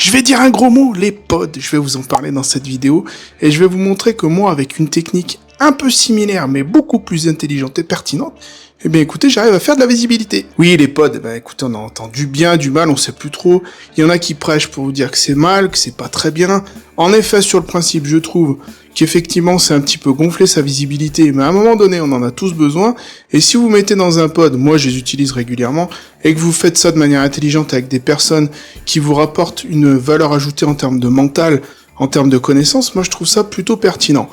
Je vais dire un gros mot, les pods. Je vais vous en parler dans cette vidéo et je vais vous montrer que moi, avec une technique un peu similaire mais beaucoup plus intelligente et pertinente, eh bien écoutez, j'arrive à faire de la visibilité. Oui, les pods, écoutez, on a entendu bien, du mal, on sait plus trop. Il y en a qui prêchent pour vous dire que c'est mal, que c'est pas très bien. En effet, sur le principe, je trouve qu'effectivement, c'est un petit peu gonfler sa visibilité, mais à un moment donné, on en a tous besoin. Et si vous mettez dans un pod, moi je les utilise régulièrement, et que vous faites ça de manière intelligente avec des personnes qui vous rapportent une valeur ajoutée en termes de mental, en termes de connaissances, moi je trouve ça plutôt pertinent.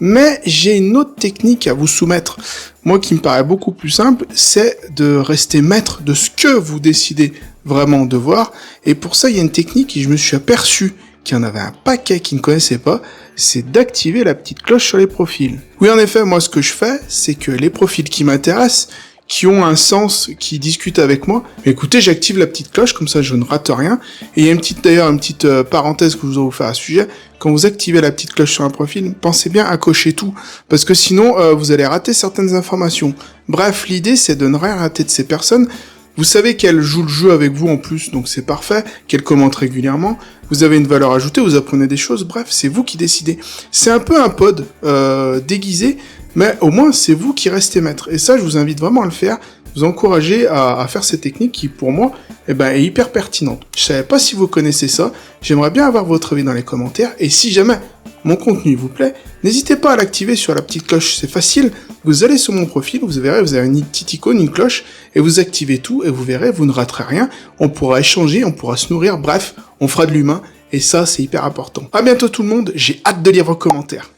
Mais j'ai une autre technique à vous soumettre, moi qui me paraît beaucoup plus simple, c'est de rester maître de ce que vous décidez vraiment de voir. Et pour ça, il y a une technique et je me suis aperçu qu'il y en avait un paquet qui ne connaissaient pas, c'est d'activer la petite cloche sur les profils. Oui, en effet, moi ce que je fais, c'est que les profils qui m'intéressent, qui ont un sens, qui discutent avec moi, écoutez, j'active la petite cloche, comme ça je ne rate rien. Et il y a une petite parenthèse que je voudrais vous faire à ce sujet. Quand vous activez la petite cloche sur un profil, pensez bien à cocher tout, parce que sinon vous allez rater certaines informations. Bref, l'idée c'est de ne rien rater de ces personnes. Vous savez qu'elles jouent le jeu avec vous en plus, donc c'est parfait, qu'elles commentent régulièrement, vous avez une valeur ajoutée, vous apprenez des choses, bref, c'est vous qui décidez. C'est un peu un pod déguisé, mais au moins c'est vous qui restez maître. Et ça, je vous invite vraiment à le faire, vous encourager à faire cette technique qui, pour moi, est hyper pertinente. Je savais pas si vous connaissez ça, j'aimerais bien avoir votre avis dans les commentaires, et si jamais mon contenu vous plaît, n'hésitez pas à l'activer sur la petite cloche, c'est facile, vous allez sur mon profil, vous verrez, vous avez une petite icône, une cloche, et vous activez tout, et vous verrez, vous ne raterez rien, on pourra échanger, on pourra se nourrir, bref, on fera de l'humain, et ça c'est hyper important. À bientôt tout le monde, j'ai hâte de lire vos commentaires.